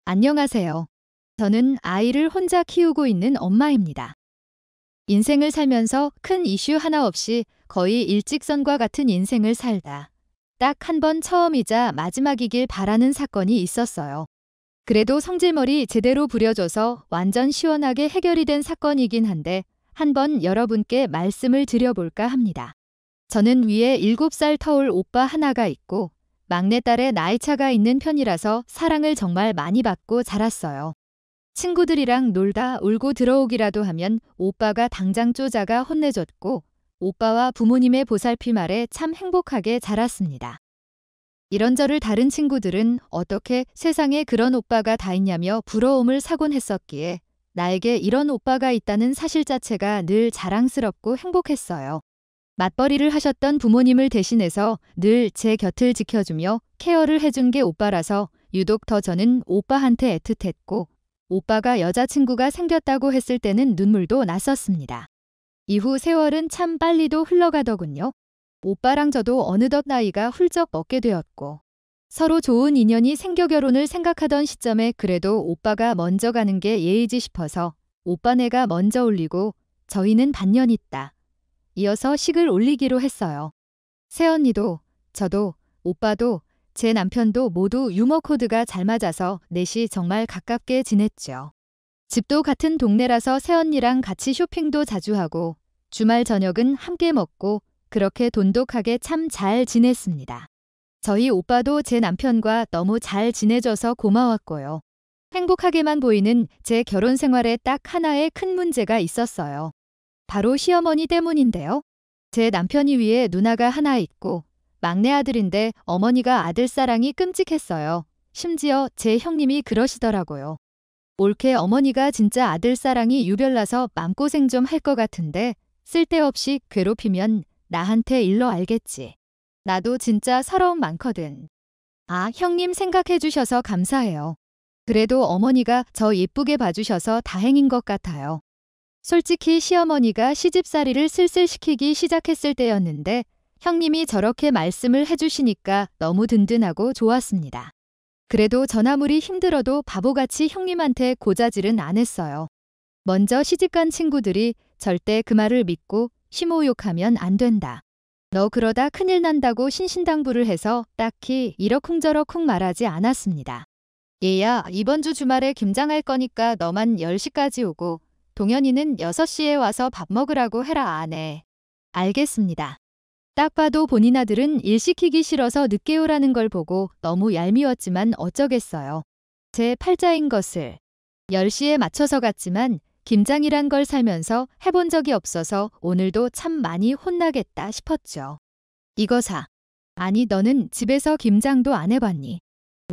안녕하세요. 저는 아이를 혼자 키우고 있는 엄마입니다. 인생을 살면서 큰 이슈 하나 없이 거의 일직선과 같은 인생을 살다 딱 한 번 처음이자 마지막이길 바라는 사건이 있었어요. 그래도 성질머리 제대로 부려줘서 완전 시원하게 해결이 된 사건이긴 한데 한번 여러분께 말씀을 드려볼까 합니다. 저는 위에 7살 터울 오빠 하나가 있고 막내딸의 나이차가 있는 편이라서 사랑을 정말 많이 받고 자랐어요. 친구들이랑 놀다 울고 들어오기라도 하면 오빠가 당장 쪼자가 혼내줬고 오빠와 부모님의 보살핌 아래 참 행복하게 자랐습니다. 이런저를 다른 친구들은 어떻게 세상에 그런 오빠가 다 있냐며 부러움을 사곤 했었기에 나에게 이런 오빠가 있다는 사실 자체가 늘 자랑스럽고 행복했어요. 맞벌이를 하셨던 부모님을 대신해서 늘 제 곁을 지켜주며 케어를 해준 게 오빠라서 유독 더 저는 오빠한테 애틋했고 오빠가 여자친구가 생겼다고 했을 때는 눈물도 났었습니다. 이후 세월은 참 빨리도 흘러가더군요. 오빠랑 저도 어느덧 나이가 훌쩍 먹게 되었고 서로 좋은 인연이 생겨 결혼을 생각하던 시점에 그래도 오빠가 먼저 가는 게 예의지 싶어서 오빠네가 먼저 올리고 저희는 반년 있다 이어서 식을 올리기로 했어요. 새언니도 저도 오빠도 제 남편도 모두 유머 코드가 잘 맞아서 넷이 정말 가깝게 지냈죠. 집도 같은 동네라서 새언니랑 같이 쇼핑도 자주 하고 주말 저녁은 함께 먹고 그렇게 돈독하게 참 잘 지냈습니다. 저희 오빠도 제 남편과 너무 잘 지내줘서 고마웠고요. 행복하게만 보이는 제 결혼 생활에 딱 하나의 큰 문제가 있었어요. 바로 시어머니 때문인데요. 제 남편이 위에 누나가 하나 있고 막내 아들인데 어머니가 아들 사랑이 끔찍했어요. 심지어 제 형님이 그러시더라고요. 올케 어머니가 진짜 아들 사랑이 유별나서 맘고생 좀 할 것 같은데 쓸데없이 괴롭히면 나한테 일러 알겠지. 나도 진짜 서러움 많거든. 아, 형님 생각해 주셔서 감사해요. 그래도 어머니가 저 예쁘게 봐주셔서 다행인 것 같아요. 솔직히 시어머니가 시집살이를 슬슬 시키기 시작했을 때였는데 형님이 저렇게 말씀을 해주시니까 너무 든든하고 좋았습니다. 그래도 전 아무리 힘들어도 바보같이 형님한테 고자질은 안 했어요. 먼저 시집간 친구들이 절대 그 말을 믿고 심호욕하면 안 된다. 너 그러다 큰일 난다고 신신당부를 해서 딱히 이러쿵저러쿵 말하지 않았습니다. 얘야, 이번 주 주말에 김장할 거니까 너만 10시까지 오고 동현이는 6시에 와서 밥 먹으라고 해라 안 해. 알겠습니다. 딱 봐도 본인 아들은 일 시키기 싫어서 늦게 오라는 걸 보고 너무 얄미웠지만 어쩌겠어요. 제 팔자인 것을 10시에 맞춰서 갔지만 김장이란 걸 살면서 해본 적이 없어서 오늘도 참 많이 혼나겠다 싶었죠. 이거 사. 아니 너는 집에서 김장도 안 해봤니?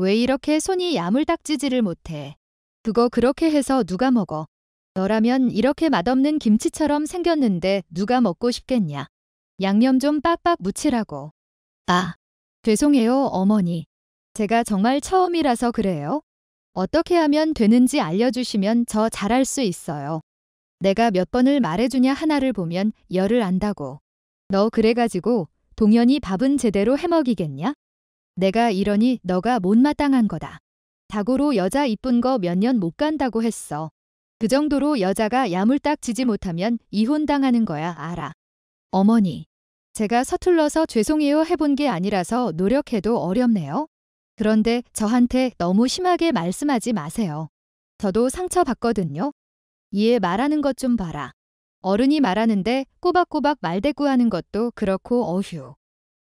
왜 이렇게 손이 야물딱지지를 못해? 그거 그렇게 해서 누가 먹어? 너라면 이렇게 맛없는 김치처럼 생겼는데 누가 먹고 싶겠냐? 양념 좀 빡빡 묻히라고. 아, 죄송해요 어머니. 제가 정말 처음이라서 그래요. 어떻게 하면 되는지 알려주시면 저 잘할 수 있어요. 내가 몇 번을 말해주냐 하나를 보면 열을 안다고. 너 그래가지고 동현이 밥은 제대로 해먹이겠냐? 내가 이러니 너가 못마땅한 거다. 자고로 여자 이쁜 거 몇 년 못 간다고 했어. 그 정도로 여자가 야물딱지지 못하면 이혼당하는 거야 알아. 어머니, 제가 서툴러서 죄송해요 해본 게 아니라서 노력해도 어렵네요. 그런데 저한테 너무 심하게 말씀하지 마세요. 저도 상처받거든요. 얘 말하는 것 좀 봐라. 어른이 말하는데 꼬박꼬박 말대꾸하는 것도 그렇고 어휴.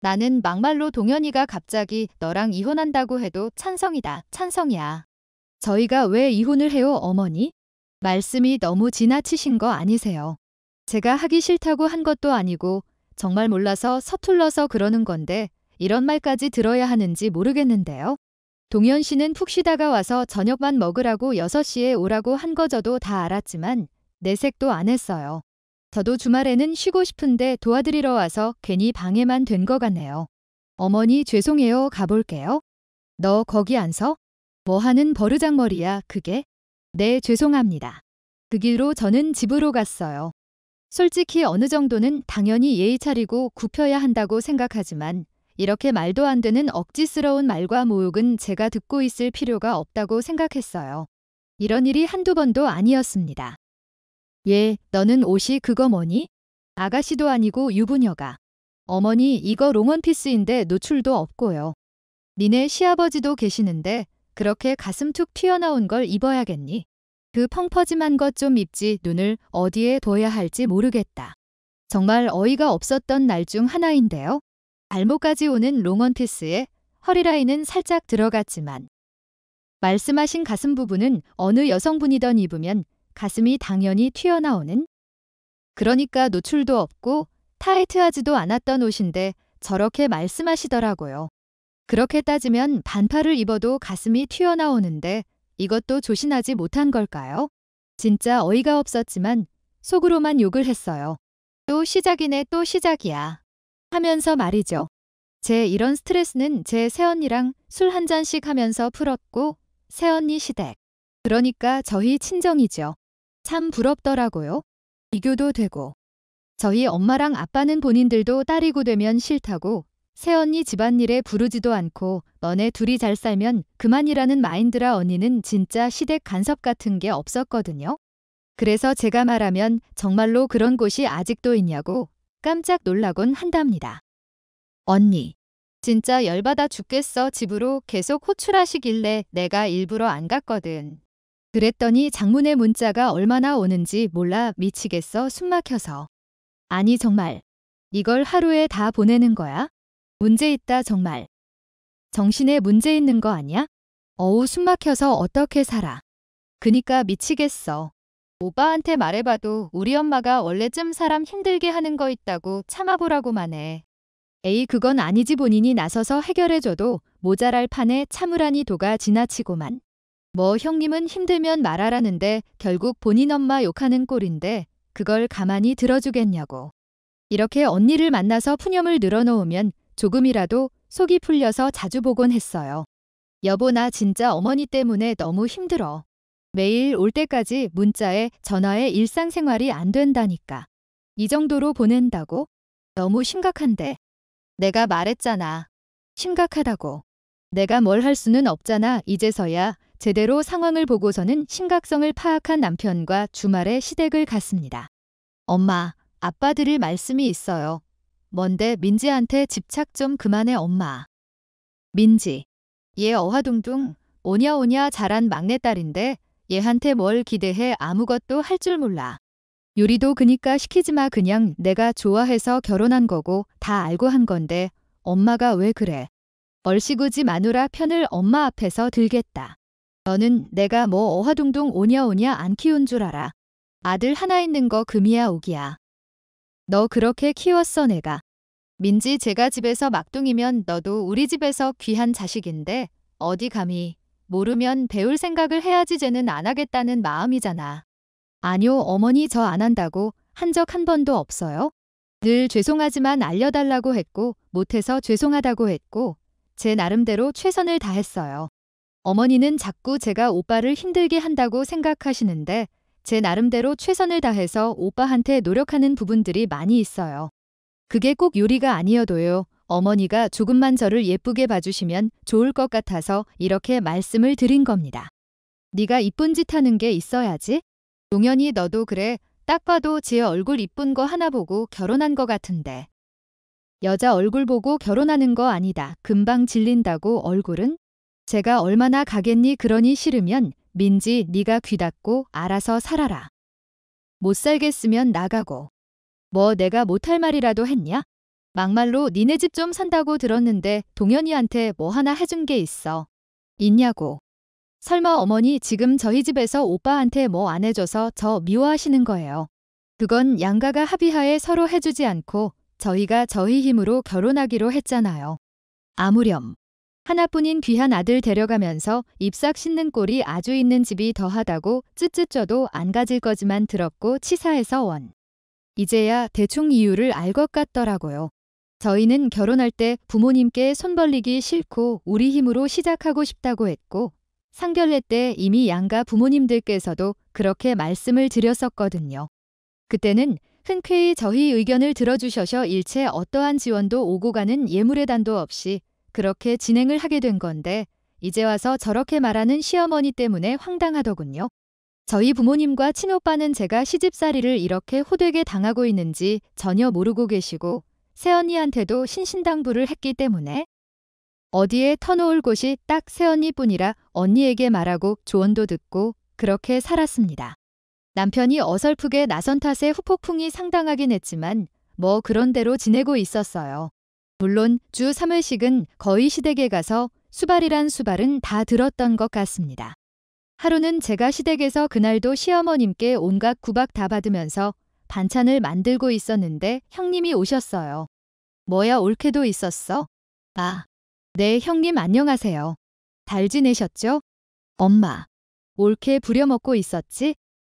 나는 막말로 동현이가 갑자기 너랑 이혼한다고 해도 찬성이다. 찬성이야. 저희가 왜 이혼을 해요 어머니? 말씀이 너무 지나치신 거 아니세요? 제가 하기 싫다고 한 것도 아니고 정말 몰라서 서툴러서 그러는 건데 이런 말까지 들어야 하는지 모르겠는데요. 동현 씨는 푹 쉬다가 와서 저녁만 먹으라고 6시에 오라고 한 거 저도 다 알았지만 내색도 안 했어요. 저도 주말에는 쉬고 싶은데 도와드리러 와서 괜히 방해만 된 거 같네요. 어머니 죄송해요 가볼게요. 너 거기 안 서? 뭐 하는 버르장머리야 그게? 네 죄송합니다. 그 길로 저는 집으로 갔어요. 솔직히 어느 정도는 당연히 예의 차리고 굽혀야 한다고 생각하지만 이렇게 말도 안 되는 억지스러운 말과 모욕은 제가 듣고 있을 필요가 없다고 생각했어요. 이런 일이 한두 번도 아니었습니다. 얘, 너는 옷이 그거 뭐니? 아가씨도 아니고 유부녀가. 어머니, 이거 롱원피스인데 노출도 없고요. 니네 시아버지도 계시는데 그렇게 가슴 툭 튀어나온 걸 입어야겠니? 그 펑퍼짐한 것 좀 입지 눈을 어디에 둬야 할지 모르겠다. 정말 어이가 없었던 날 중 하나인데요. 발목까지 오는 롱원피스에 허리라인은 살짝 들어갔지만 말씀하신 가슴 부분은 어느 여성분이든 입으면 가슴이 당연히 튀어나오는, 그러니까 노출도 없고 타이트하지도 않았던 옷인데 저렇게 말씀하시더라고요. 그렇게 따지면 반팔을 입어도 가슴이 튀어나오는데 이것도 조신하지 못한 걸까요? 진짜 어이가 없었지만 속으로만 욕을 했어요. 또 시작이네, 또 시작이야. 하면서 말이죠. 제 이런 스트레스는 제 새언니랑 술 한 잔씩 하면서 풀었고, 새언니 시댁. 그러니까 저희 친정이죠. 참 부럽더라고요. 비교도 되고. 저희 엄마랑 아빠는 본인들도 딸이고 되면 싫다고 새언니 집안일에 부르지도 않고 너네 둘이 잘 살면 그만이라는 마인드라 언니는 진짜 시댁 간섭 같은 게 없었거든요. 그래서 제가 말하면 정말로 그런 곳이 아직도 있냐고 깜짝 놀라곤 한답니다. 언니, 진짜 열받아 죽겠어. 집으로 계속 호출하시길래 내가 일부러 안 갔거든. 그랬더니 장문의 문자가 얼마나 오는지 몰라 미치겠어. 숨막혀서. 아니 정말 이걸 하루에 다 보내는 거야? 문제 있다 정말. 정신에 문제 있는 거 아니야? 어우 숨막혀서 어떻게 살아. 그니까 미치겠어. 오빠한테 말해봐도 우리 엄마가 원래쯤 사람 힘들게 하는 거 있다고 참아보라고만 해. 에이 그건 아니지. 본인이 나서서 해결해줘도 모자랄 판에 참으라니 도가 지나치고만. 뭐 형님은 힘들면 말하라는데 결국 본인 엄마 욕하는 꼴인데 그걸 가만히 들어주겠냐고. 이렇게 언니를 만나서 푸념을 늘어놓으면 조금이라도 속이 풀려서 자주 보곤 했어요. 여보 나 진짜 어머니 때문에 너무 힘들어. 매일 올 때까지 문자에 전화에 일상생활이 안 된다니까. 이 정도로 보낸다고? 너무 심각한데. 내가 말했잖아. 심각하다고. 내가 뭘 할 수는 없잖아. 이제서야 제대로 상황을 보고서는 심각성을 파악한 남편과 주말에 시댁을 갔습니다. 엄마, 아빠 드릴 말씀이 있어요. 뭔데? 민지한테 집착 좀 그만해 엄마. 민지. 얘 어화둥둥 오냐오냐 자란 막내딸인데 얘한테 뭘 기대해. 아무것도 할 줄 몰라. 요리도 그니까 시키지 마. 그냥 내가 좋아해서 결혼한 거고 다 알고 한 건데 엄마가 왜 그래. 얼씨구지 마누라 편을 엄마 앞에서 들겠다. 너는 내가 뭐 어화둥둥 오냐오냐 안 키운 줄 알아. 아들 하나 있는 거 금이야 오기야. 너 그렇게 키웠어 내가. 민지 제가 집에서 막둥이면 너도 우리 집에서 귀한 자식인데 어디 감히. 모르면 배울 생각을 해야지. 쟤는 안 하겠다는 마음이잖아. 아니요 어머니 저 안 한다고 한 적 한 번도 없어요. 늘 죄송하지만 알려달라고 했고 못해서 죄송하다고 했고 제 나름대로 최선을 다했어요. 어머니는 자꾸 제가 오빠를 힘들게 한다고 생각하시는데 제 나름대로 최선을 다해서 오빠한테 노력하는 부분들이 많이 있어요. 그게 꼭 요리가 아니어도요. 어머니가 조금만 저를 예쁘게 봐주시면 좋을 것 같아서 이렇게 말씀을 드린 겁니다. 네가 이쁜 짓 하는 게 있어야지. 동현이 너도 그래. 딱 봐도 제 얼굴 이쁜 거 하나 보고 결혼한 거 같은데. 여자 얼굴 보고 결혼하는 거 아니다. 금방 질린다고 얼굴은. 제가 얼마나 가겠니. 그러니 싫으면 민지 네가 귀 닫고 알아서 살아라. 못 살겠으면 나가고. 뭐 내가 못할 말이라도 했냐? 막말로 니네 집 좀 산다고 들었는데 동현이한테 뭐 하나 해준 게 있어. 있냐고. 설마 어머니 지금 저희 집에서 오빠한테 뭐 안 해줘서 저 미워하시는 거예요. 그건 양가가 합의하에 서로 해주지 않고 저희가 저희 힘으로 결혼하기로 했잖아요. 아무렴. 하나뿐인 귀한 아들 데려가면서 잎싹 씻는 꼴이 아주 있는 집이 더하다고 쯧쯧 쪄도 안 가질 거지만 들었고 치사해서 원. 이제야 대충 이유를 알 것 같더라고요. 저희는 결혼할 때 부모님께 손 벌리기 싫고 우리 힘으로 시작하고 싶다고 했고 상견례 때 이미 양가 부모님들께서도 그렇게 말씀을 드렸었거든요. 그때는 흔쾌히 저희 의견을 들어주셔서 일체 어떠한 지원도 오고 가는 예물의 단도 없이 그렇게 진행을 하게 된 건데 이제 와서 저렇게 말하는 시어머니 때문에 황당하더군요. 저희 부모님과 친오빠는 제가 시집살이를 이렇게 호되게 당하고 있는지 전혀 모르고 계시고 새언니한테도 신신당부를 했기 때문에 어디에 터놓을 곳이 딱 새언니뿐이라 언니에게 말하고 조언도 듣고 그렇게 살았습니다. 남편이 어설프게 나선 탓에 후폭풍이 상당하긴 했지만 뭐 그런 대로 지내고 있었어요. 물론 주 3회씩은 거의 시댁에 가서 수발이란 수발은 다 들었던 것 같습니다. 하루는 제가 시댁에서 그날도 시어머님께 온갖 구박 다 받으면서 반찬을 만들고 있었는데 형님이 오셨어요. 뭐야 올케도 있었어? 아, 네 형님 안녕하세요. 잘 지내셨죠? 엄마, 올케 부려먹고 있었지?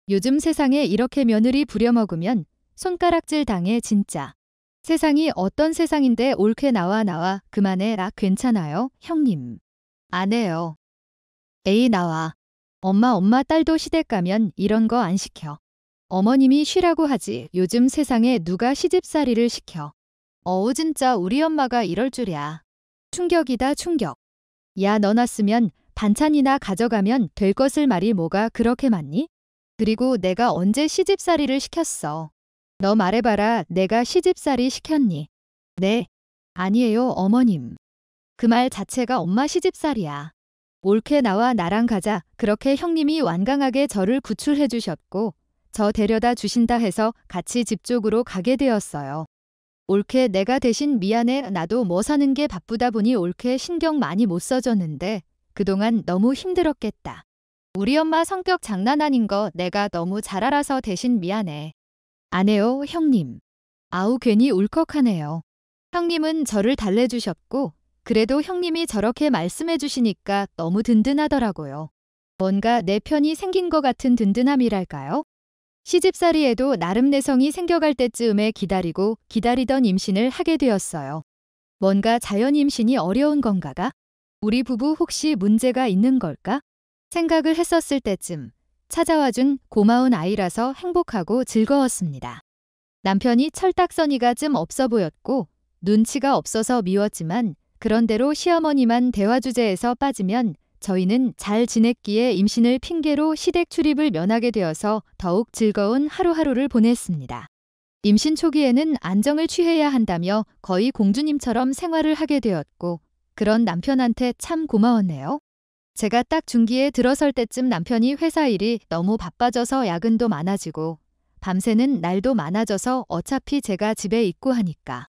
요즘 세상에 이렇게 며느리 부려먹으면 손가락질 당해 진짜. 세상이 어떤 세상인데 올케 나와 그만해라 괜찮아요 형님. 안 해요. 에이 나와. 엄마 딸도 시댁 가면 이런 거 안 시켜. 어머님이 쉬라고 하지 요즘 세상에 누가 시집살이를 시켜. 어우 진짜 우리 엄마가 이럴 줄이야. 충격이다 충격. 야 너 났으면 반찬이나 가져가면 될 것을 말이 뭐가 그렇게 많니? 그리고 내가 언제 시집살이를 시켰어. 너 말해봐라 내가 시집살이 시켰니? 네. 아니에요 어머님. 그 말 자체가 엄마 시집살이야. 올케 나와 나랑 가자 그렇게 형님이 완강하게 저를 구출해 주셨고 저 데려다 주신다 해서 같이 집 쪽으로 가게 되었어요. 올케 내가 대신 미안해 나도 뭐 사는 게 바쁘다 보니 올케 신경 많이 못 써줬는데 그동안 너무 힘들었겠다. 우리 엄마 성격 장난 아닌 거 내가 너무 잘 알아서 대신 미안해. 안 해요 형님. 아우 괜히 울컥하네요. 형님은 저를 달래주셨고 그래도 형님이 저렇게 말씀해 주시니까 너무 든든하더라고요. 뭔가 내 편이 생긴 것 같은 든든함이랄까요? 시집살이에도 나름 내성이 생겨갈 때쯤에 기다리던 임신을 하게 되었어요. 뭔가 자연 임신이 어려운 건가가? 우리 부부 혹시 문제가 있는 걸까? 생각을 했었을 때쯤 찾아와준 고마운 아이라서 행복하고 즐거웠습니다. 남편이 철딱서니가 좀 없어 보였고 눈치가 없어서 미웠지만 그런대로 시어머니만 대화 주제에서 빠지면 저희는 잘 지냈기에 임신을 핑계로 시댁 출입을 면하게 되어서 더욱 즐거운 하루하루를 보냈습니다. 임신 초기에는 안정을 취해야 한다며 거의 공주님처럼 생활을 하게 되었고 그런 남편한테 참 고마웠네요. 제가 딱 중기에 들어설 때쯤 남편이 회사 일이 너무 바빠져서 야근도 많아지고 밤새는 날도 많아져서 어차피 제가 집에 있고 하니까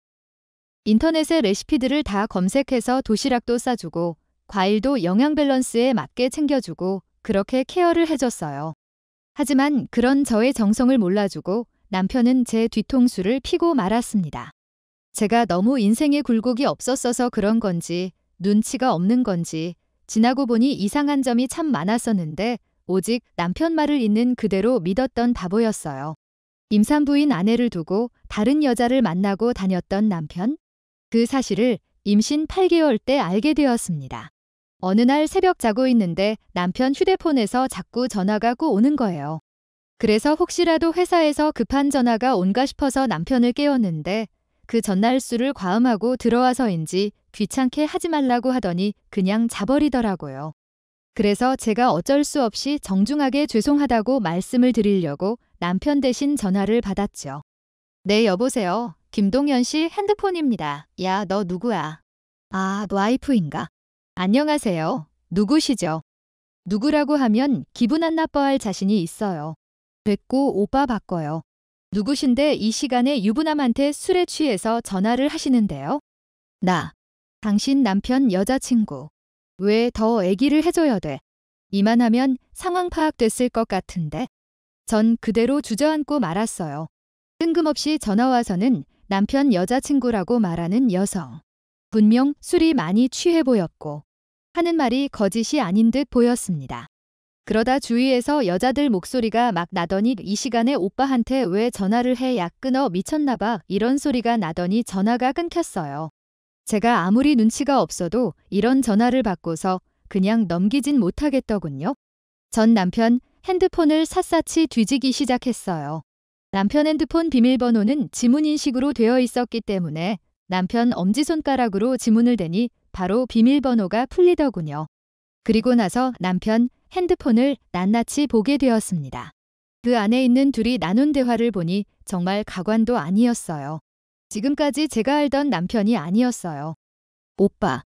인터넷에 레시피들을 다 검색해서 도시락도 싸주고 과일도 영양 밸런스에 맞게 챙겨주고 그렇게 케어를 해줬어요. 하지만 그런 저의 정성을 몰라주고 남편은 제 뒤통수를 피고 말았습니다. 제가 너무 인생에 굴곡이 없었어서 그런 건지 눈치가 없는 건지 지나고 보니 이상한 점이 참 많았었는데 오직 남편 말을 있는 그대로 믿었던 바보였어요. 임산부인 아내를 두고 다른 여자를 만나고 다녔던 남편? 그 사실을 임신 8개월 때 알게 되었습니다. 어느 날 새벽 자고 있는데 남편 휴대폰에서 자꾸 전화가 꼭 오는 거예요. 그래서 혹시라도 회사에서 급한 전화가 온가 싶어서 남편을 깨웠는데 그 전날 술을 과음하고 들어와서인지 귀찮게 하지 말라고 하더니 그냥 자버리더라고요. 그래서 제가 어쩔 수 없이 정중하게 죄송하다고 말씀을 드리려고 남편 대신 전화를 받았죠. 네 여보세요. 김동현 씨 핸드폰입니다. 야, 너 누구야? 아, 너 와이프인가? 안녕하세요. 누구시죠? 누구라고 하면 기분 안 나빠할 자신이 있어요. 됐고 오빠 바꿔요. 누구신데 이 시간에 유부남한테 술에 취해서 전화를 하시는데요? 나. 당신 남편 여자친구. 왜 더 얘기를 해줘야 돼? 이만하면 상황 파악됐을 것 같은데. 전 그대로 주저앉고 말았어요. 뜬금없이 전화와서는 남편 여자친구라고 말하는 여성. 분명 술이 많이 취해 보였고 하는 말이 거짓이 아닌 듯 보였습니다. 그러다 주위에서 여자들 목소리가 막 나더니 이 시간에 오빠한테 왜 전화를 해 야 끊어 미쳤나 봐 이런 소리가 나더니 전화가 끊겼어요. 제가 아무리 눈치가 없어도 이런 전화를 받고서 그냥 넘기진 못하겠더군요. 전 남편 핸드폰을 샅샅이 뒤지기 시작했어요. 남편 핸드폰 비밀번호는 지문 인식으로 되어 있었기 때문에 남편 엄지손가락으로 지문을 대니 바로 비밀번호가 풀리더군요. 그리고 나서 남편 핸드폰을 낱낱이 보게 되었습니다. 그 안에 있는 둘이 나눈 대화를 보니 정말 가관도 아니었어요. 지금까지 제가 알던 남편이 아니었어요. 오빠.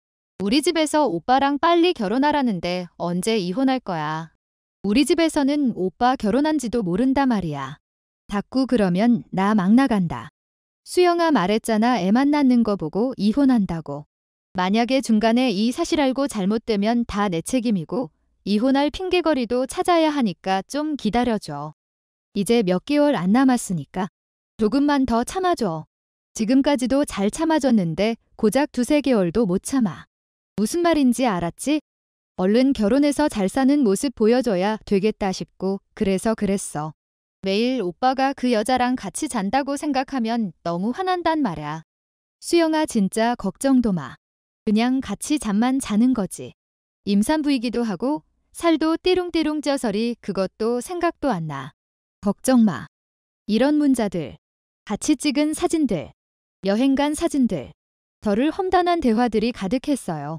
우리 집에서 오빠랑 빨리 결혼하라는데 언제 이혼할 거야. 우리 집에서는 오빠 결혼한지도 모른다 말이야. 자꾸 그러면 나 막 나간다. 수영아 말했잖아. 애만 낳는 거 보고 이혼한다고. 만약에 중간에 이 사실 알고 잘못되면 다 내 책임이고 이혼할 핑계거리도 찾아야 하니까 좀 기다려줘. 이제 몇 개월 안 남았으니까 조금만 더 참아줘. 지금까지도 잘 참아줬는데 고작 2~3개월도 못 참아. 무슨 말인지 알았지? 얼른 결혼해서 잘 사는 모습 보여줘야 되겠다 싶고 그래서 그랬어. 매일 오빠가 그 여자랑 같이 잔다고 생각하면 너무 화난단 말야. 수영아 진짜 걱정도 마. 그냥 같이 잠만 자는 거지. 임산부이기도 하고 살도 띠롱띠롱 쪄서리 그것도 생각도 안 나. 걱정 마. 이런 문자들, 같이 찍은 사진들, 여행 간 사진들, 저를 험단한 대화들이 가득했어요.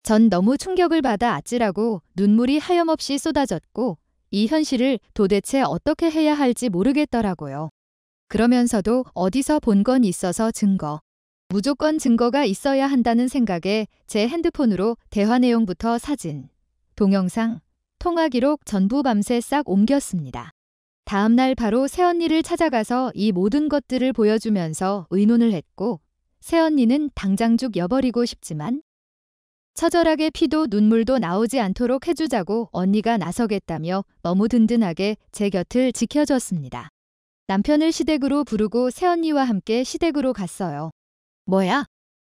전 너무 충격을 받아 아찔하고 눈물이 하염없이 쏟아졌고 이 현실을 도대체 어떻게 해야 할지 모르겠더라고요. 그러면서도 어디서 본 건 있어서 증거. 무조건 증거가 있어야 한다는 생각에 제 핸드폰으로 대화 내용부터 사진, 동영상, 통화 기록 전부 밤새 싹 옮겼습니다. 다음 날 바로 새언니를 찾아가서 이 모든 것들을 보여주면서 의논을 했고 새언니는 당장 죽여버리고 싶지만 처절하게 피도 눈물도 나오지 않도록 해주자고 언니가 나서겠다며 너무 든든하게 제 곁을 지켜줬습니다. 남편을 시댁으로 부르고 새언니와 함께 시댁으로 갔어요. 뭐야?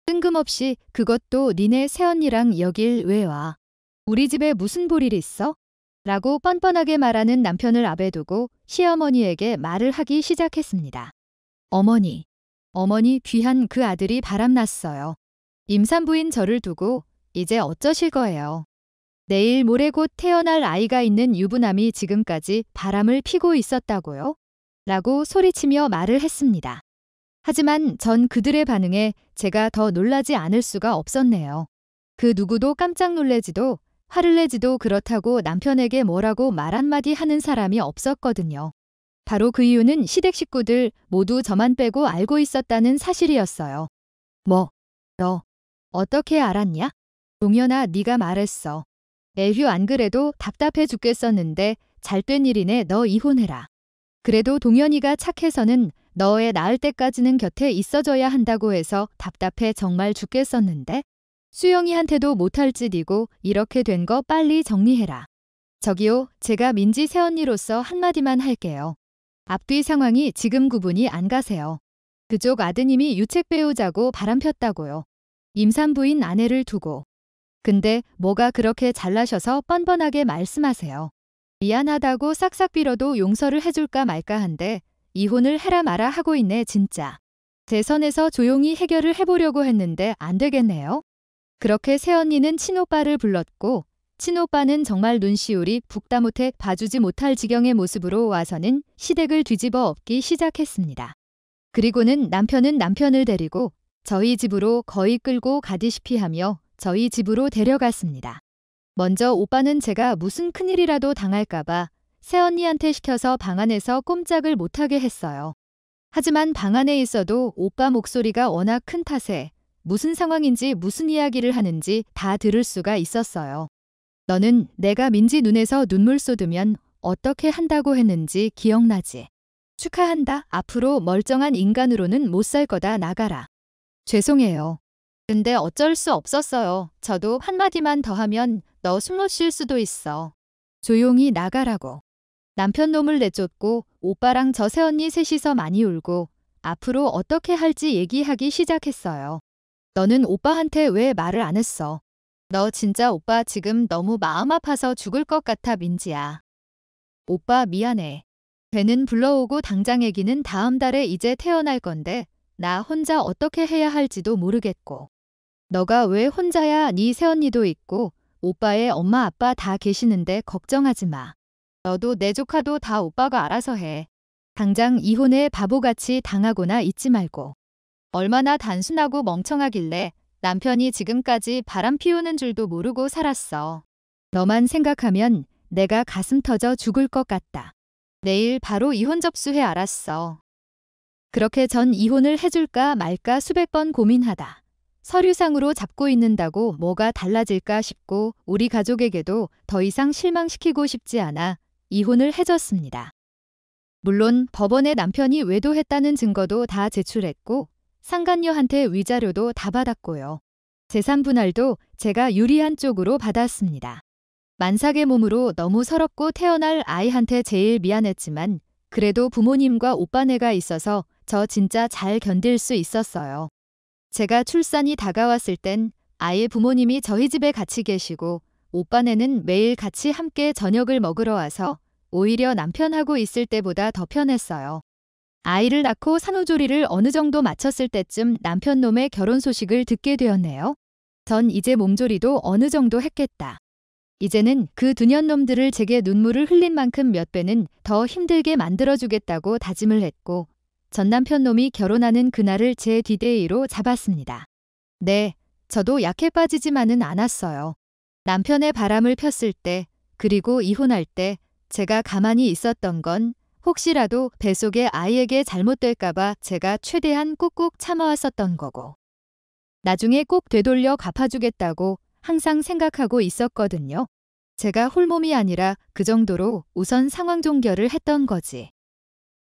뜬금없이 그것도 니네 새언니랑 여길 왜 와? 우리 집에 무슨 볼일 있어? 라고 뻔뻔하게 말하는 남편을 앞에 두고 시어머니에게 말을 하기 시작했습니다. 어머니 귀한 그 아들이 바람났어요. 임산부인 저를 두고 이제 어쩌실 거예요. 내일 모레 곧 태어날 아이가 있는 유부남이 지금까지 바람을 피고 있었다고요? 라고 소리치며 말을 했습니다. 하지만 전 그들의 반응에 제가 더 놀라지 않을 수가 없었네요. 그 누구도 깜짝 놀래지도 화를 내지도 그렇다고 남편에게 뭐라고 말 한마디 하는 사람이 없었거든요. 바로 그 이유는 시댁 식구들 모두 저만 빼고 알고 있었다는 사실이었어요. 뭐? 너 어떻게 알았냐? 동현아, 네가 말했어. 에휴, 안 그래도 답답해 죽겠었는데 잘된 일이네. 너 이혼해라. 그래도 동현이가 착해서는 너애 낳을 때까지는 곁에 있어줘야 한다고 해서 답답해 정말 죽겠었는데 수영이한테도 못할 짓이고 이렇게 된 거 빨리 정리해라. 저기요, 제가 민지 새언니로서 한마디만 할게요. 앞뒤 상황이 지금 구분이 안 가세요. 그쪽 아드님이 유책 배우자고 바람폈다고요. 임산부인 아내를 두고. 근데 뭐가 그렇게 잘나셔서 뻔뻔하게 말씀하세요. 미안하다고 싹싹 빌어도 용서를 해줄까 말까 한데 이혼을 해라 마라 하고 있네 진짜. 제 선에서 조용히 해결을 해보려고 했는데 안 되겠네요. 그렇게 새언니는 친오빠를 불렀고 친오빠는 정말 눈시울이 붓다 못해 봐주지 못할 지경의 모습으로 와서는 시댁을 뒤집어 엎기 시작했습니다. 그리고는 남편은 남편을 데리고 저희 집으로 거의 끌고 가디시피 하며 저희 집으로 데려갔습니다. 먼저 오빠는 제가 무슨 큰일이라도 당할까봐 새언니한테 시켜서 방 안에서 꼼짝을 못하게 했어요. 하지만 방 안에 있어도 오빠 목소리가 워낙 큰 탓에 무슨 상황인지 무슨 이야기를 하는지 다 들을 수가 있었어요. 너는 내가 민지 눈에서 눈물 쏟으면 어떻게 한다고 했는지 기억나지? 축하한다. 앞으로 멀쩡한 인간으로는 못 살 거다. 나가라. 죄송해요. 근데 어쩔 수 없었어요. 저도 한마디만 더 하면 너 숨 못 쉴 수도 있어. 조용히 나가라고. 남편 놈을 내쫓고 오빠랑 저 새언니 셋이서 많이 울고 앞으로 어떻게 할지 얘기하기 시작했어요. 너는 오빠한테 왜 말을 안 했어? 너 진짜 오빠 지금 너무 마음 아파서 죽을 것 같아 민지야. 오빠 미안해. 배는 불러오고 당장 애기는 다음 달에 이제 태어날 건데 나 혼자 어떻게 해야 할지도 모르겠고. 너가 왜 혼자야? 네 새언니도 있고 오빠의 엄마 아빠 다 계시는데 걱정하지 마. 너도 내 조카도 다 오빠가 알아서 해. 당장 이혼에 바보같이 당하거나 있지 말고. 얼마나 단순하고 멍청하길래 남편이 지금까지 바람 피우는 줄도 모르고 살았어. 너만 생각하면 내가 가슴 터져 죽을 것 같다. 내일 바로 이혼 접수해 알았어. 그렇게 전 이혼을 해줄까 말까 수백 번 고민하다. 서류상으로 잡고 있는다고 뭐가 달라질까 싶고 우리 가족에게도 더 이상 실망시키고 싶지 않아 이혼을 해줬습니다. 물론 법원에 남편이 외도했다는 증거도 다 제출했고 상간녀한테 위자료도 다 받았고요. 재산 분할도 제가 유리한 쪽으로 받았습니다. 만삭의 몸으로 너무 서럽고 태어날 아이한테 제일 미안했지만 그래도 부모님과 오빠네가 있어서 저 진짜 잘 견딜 수 있었어요. 제가 출산이 다가왔을 땐 아이의 부모님이 저희 집에 같이 계시고 오빠네는 매일 같이 함께 저녁을 먹으러 와서 오히려 남편하고 있을 때보다 더 편했어요. 아이를 낳고 산후조리를 어느 정도 마쳤을 때쯤 남편 놈의 결혼 소식을 듣게 되었네요. 전 이제 몸조리도 어느 정도 했겠다. 이제는 그 두년 놈들을 제게 눈물을 흘린 만큼 몇 배는 더 힘들게 만들어주겠다고 다짐을 했고 전 남편 놈이 결혼하는 그날을 제 뒷데이로 잡았습니다. 네, 저도 약해 빠지지만은 않았어요. 남편의 바람을 폈을 때 그리고 이혼할 때 제가 가만히 있었던 건 혹시라도 뱃속의 아이에게 잘못될까봐 제가 최대한 꾹꾹 참아왔었던 거고 나중에 꼭 되돌려 갚아주겠다고 항상 생각하고 있었거든요. 제가 홀몸이 아니라 그 정도로 우선 상황 종결을 했던 거지.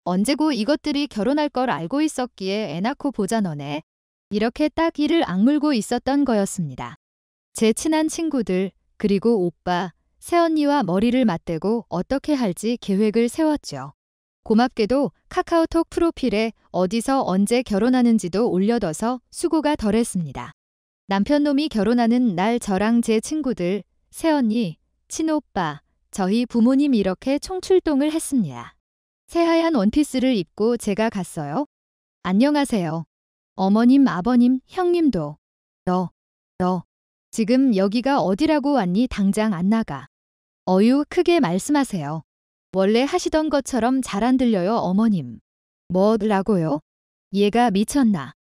언제고 이것들이 결혼할 걸 알고 있었기에 애 낳고 보자 너네. 이렇게 딱 이를 악물고 있었던 거였습니다. 제 친한 친구들 그리고 오빠, 새언니와 머리를 맞대고 어떻게 할지 계획을 세웠죠. 고맙게도 카카오톡 프로필에 어디서 언제 결혼하는지도 올려둬서 수고가 덜했습니다. 남편놈이 결혼하는 날 저랑 제 친구들, 새언니, 친오빠, 저희 부모님 이렇게 총출동을 했습니다. 새하얀 원피스를 입고 제가 갔어요. 안녕하세요. 어머님, 아버님, 형님도. 너 지금 여기가 어디라고 왔니? 당장 안 나가. 어유 크게 말씀하세요. 원래 하시던 것처럼 잘 안 들려요 어머님. 뭐라고요? 얘가 미쳤나?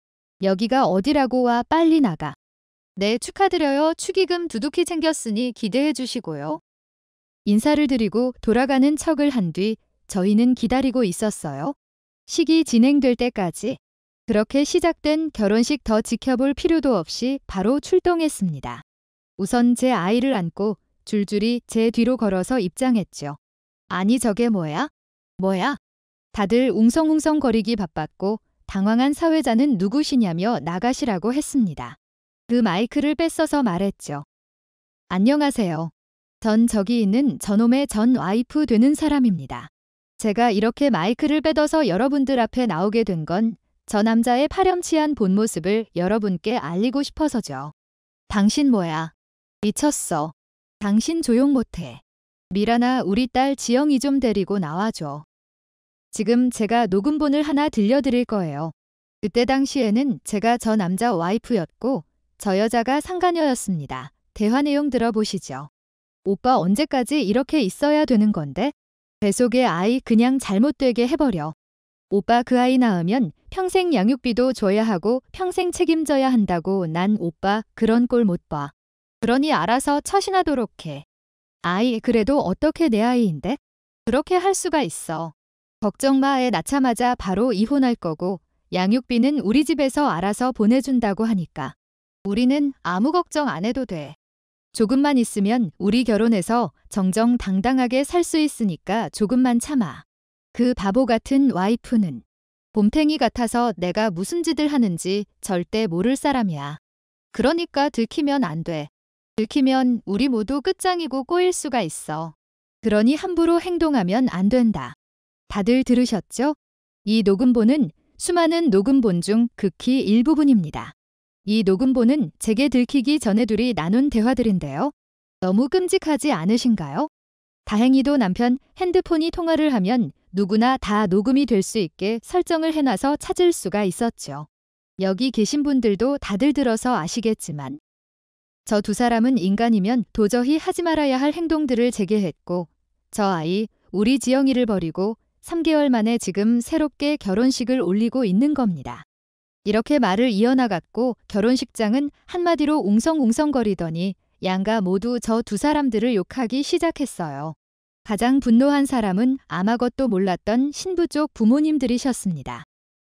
여기가 어디라고 와 빨리 나가. 네 축하드려요. 축의금 두둑히 챙겼으니 기대해 주시고요. 인사를 드리고 돌아가는 척을 한 뒤 저희는 기다리고 있었어요. 식이 진행될 때까지. 그렇게 시작된 결혼식 더 지켜볼 필요도 없이 바로 출동했습니다. 우선 제 아이를 안고 줄줄이 제 뒤로 걸어서 입장했죠. 아니 저게 뭐야? 다들 웅성웅성거리기 바빴고 당황한 사회자는 누구시냐며 나가시라고 했습니다. 그 마이크를 뺏어서 말했죠. 안녕하세요. 전 저기 있는 저놈의 전 와이프 되는 사람입니다. 제가 이렇게 마이크를 빼둬서 여러분들 앞에 나오게 된 건 저 남자의 파렴치한 본 모습을 여러분께 알리고 싶어서죠. 당신 뭐야? 미쳤어. 당신 조용 못해. 미라나 우리 딸 지영이 좀 데리고 나와줘. 지금 제가 녹음본을 하나 들려드릴 거예요. 그때 당시에는 제가 저 남자 와이프였고 저 여자가 상간녀였습니다. 대화 내용 들어보시죠. 오빠 언제까지 이렇게 있어야 되는 건데? 뱃속의 아이 그냥 잘못되게 해버려. 오빠 그 아이 낳으면 평생 양육비도 줘야 하고 평생 책임져야 한다고 난 오빠 그런 꼴 못 봐. 그러니 알아서 처신하도록 해. 아이 그래도 어떻게 내 아이인데? 그렇게 할 수가 있어. 걱정 마. 애 낳자마자 바로 이혼할 거고 양육비는 우리 집에서 알아서 보내준다고 하니까. 우리는 아무 걱정 안 해도 돼. 조금만 있으면 우리 결혼해서 정정당당하게 살 수 있으니까 조금만 참아. 그 바보 같은 와이프는 봄탱이 같아서 내가 무슨 짓을 하는지 절대 모를 사람이야. 그러니까 들키면 안 돼. 들키면 우리 모두 끝장이고 꼬일 수가 있어. 그러니 함부로 행동하면 안 된다. 다들 들으셨죠? 이 녹음본은 수많은 녹음본 중 극히 일부분입니다. 이 녹음본은 제게 들키기 전에 둘이 나눈 대화들인데요. 너무 끔찍하지 않으신가요? 다행히도 남편 핸드폰이 통화를 하면 누구나 다 녹음이 될 수 있게 설정을 해놔서 찾을 수가 있었죠. 여기 계신 분들도 다들 들어서 아시겠지만 저 두 사람은 인간이면 도저히 하지 말아야 할 행동들을 제게 했고 저 아이, 우리 지영이를 버리고 3개월 만에 지금 새롭게 결혼식을 올리고 있는 겁니다. 이렇게 말을 이어나갔고 결혼식장은 한마디로 웅성웅성거리더니 양가 모두 저 두 사람들을 욕하기 시작했어요. 가장 분노한 사람은 아무것도 몰랐던 신부 쪽 부모님들이셨습니다.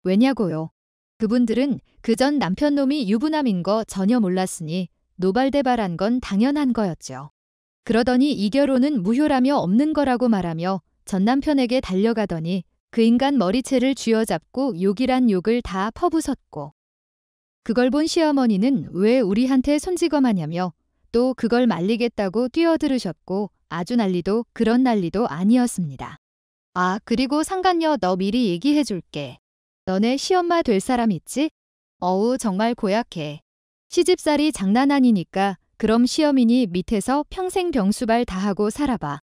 왜냐고요? 그분들은 그전 남편놈이 유부남인 거 전혀 몰랐으니 노발대발한 건 당연한 거였죠. 그러더니 이 결혼은 무효라며 없는 거라고 말하며 전 남편에게 달려가더니 그 인간 머리채를 쥐어잡고 욕이란 욕을 다 퍼부었고 그걸 본 시어머니는 왜 우리한테 손찌검하냐며 또 그걸 말리겠다고 뛰어들으셨고 아주 난리도 그런 난리도 아니었습니다. 아, 그리고 상간녀 너 미리 얘기해줄게. 너네 시엄마 될 사람 있지? 어우 정말 고약해. 시집살이 장난 아니니까 그럼 시어미니 밑에서 평생 병수발 다 하고 살아봐.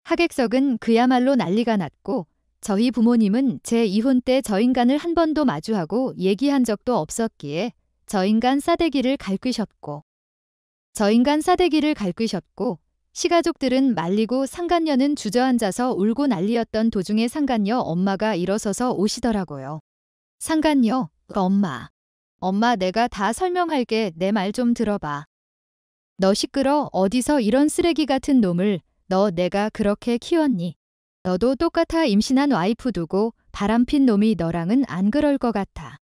하객석은 그야말로 난리가 났고 저희 부모님은 제 이혼 때 저 인간을 한 번도 마주하고 얘기한 적도 없었기에 저 인간 싸대기를 갈귀셨고 시가족들은 말리고 상간녀는 주저앉아서 울고 난리였던 도중에 상간녀 엄마가 일어서서 오시더라고요. 상간녀, 엄마 내가 다 설명할게. 내 말 좀 들어봐. 너 시끄러. 어디서 이런 쓰레기 같은 놈을 너 내가 그렇게 키웠니? 너도 똑같아. 임신한 와이프 두고 바람핀 놈이 너랑은 안 그럴 것 같아.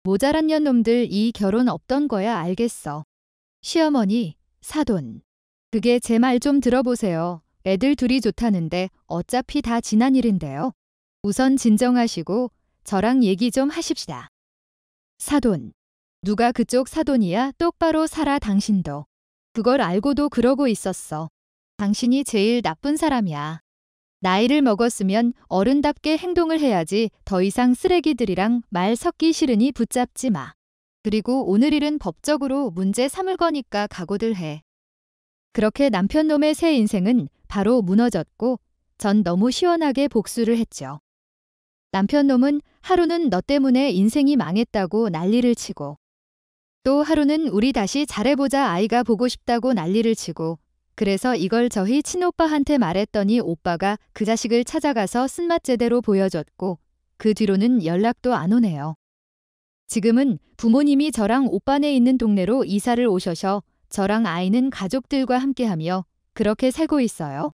모자란 년놈들 이 결혼 없던 거야 알겠어. 시어머니, 사돈. 그게 제 말 좀 들어보세요. 애들 둘이 좋다는데 어차피 다 지난 일인데요. 우선 진정하시고 저랑 얘기 좀 하십시다. 사돈. 누가 그쪽 사돈이야? 똑바로 살아 당신도. 그걸 알고도 그러고 있었어. 당신이 제일 나쁜 사람이야. 나이를 먹었으면 어른답게 행동을 해야지 더 이상 쓰레기들이랑 말 섞기 싫으니 붙잡지 마. 그리고 오늘 일은 법적으로 문제 삼을 거니까 각오들 해. 그렇게 남편놈의 새 인생은 바로 무너졌고 전 너무 시원하게 복수를 했죠. 남편놈은 하루는 너 때문에 인생이 망했다고 난리를 치고 또 하루는 우리 다시 잘해보자 아이가 보고 싶다고 난리를 치고 그래서 이걸 저희 친오빠한테 말했더니 오빠가 그 자식을 찾아가서 쓴맛 제대로 보여줬고 그 뒤로는 연락도 안 오네요. 지금은 부모님이 저랑 오빠네 있는 동네로 이사를 오셔서 저랑 아이는 가족들과 함께하며 그렇게 살고 있어요.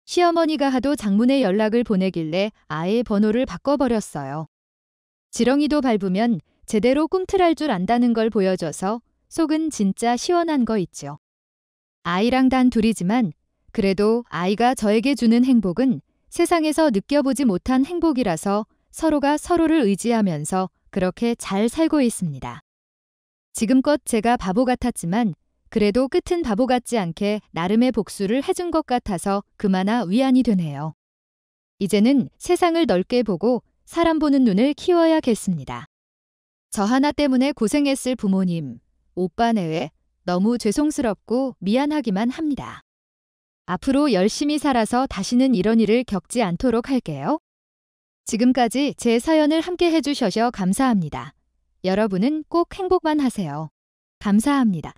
시어머니가 하도 장문의 연락을 보내길래 아예 번호를 바꿔버렸어요. 지렁이도 밟으면 제대로 꿈틀할 줄 안다는 걸 보여줘서 속은 진짜 시원한 거 있죠. 아이랑 단 둘이지만 그래도 아이가 저에게 주는 행복은 세상에서 느껴보지 못한 행복이라서 서로가 서로를 의지하면서 그렇게 잘 살고 있습니다. 지금껏 제가 바보 같았지만 그래도 끝은 바보 같지 않게 나름의 복수를 해준 것 같아서 그마나 위안이 되네요. 이제는 세상을 넓게 보고 사람 보는 눈을 키워야겠습니다. 저 하나 때문에 고생했을 부모님, 오빠 내외 너무 죄송스럽고 미안하기만 합니다. 앞으로 열심히 살아서 다시는 이런 일을 겪지 않도록 할게요. 지금까지 제 사연을 함께 해주셔서 감사합니다. 여러분은 꼭 행복만 하세요. 감사합니다.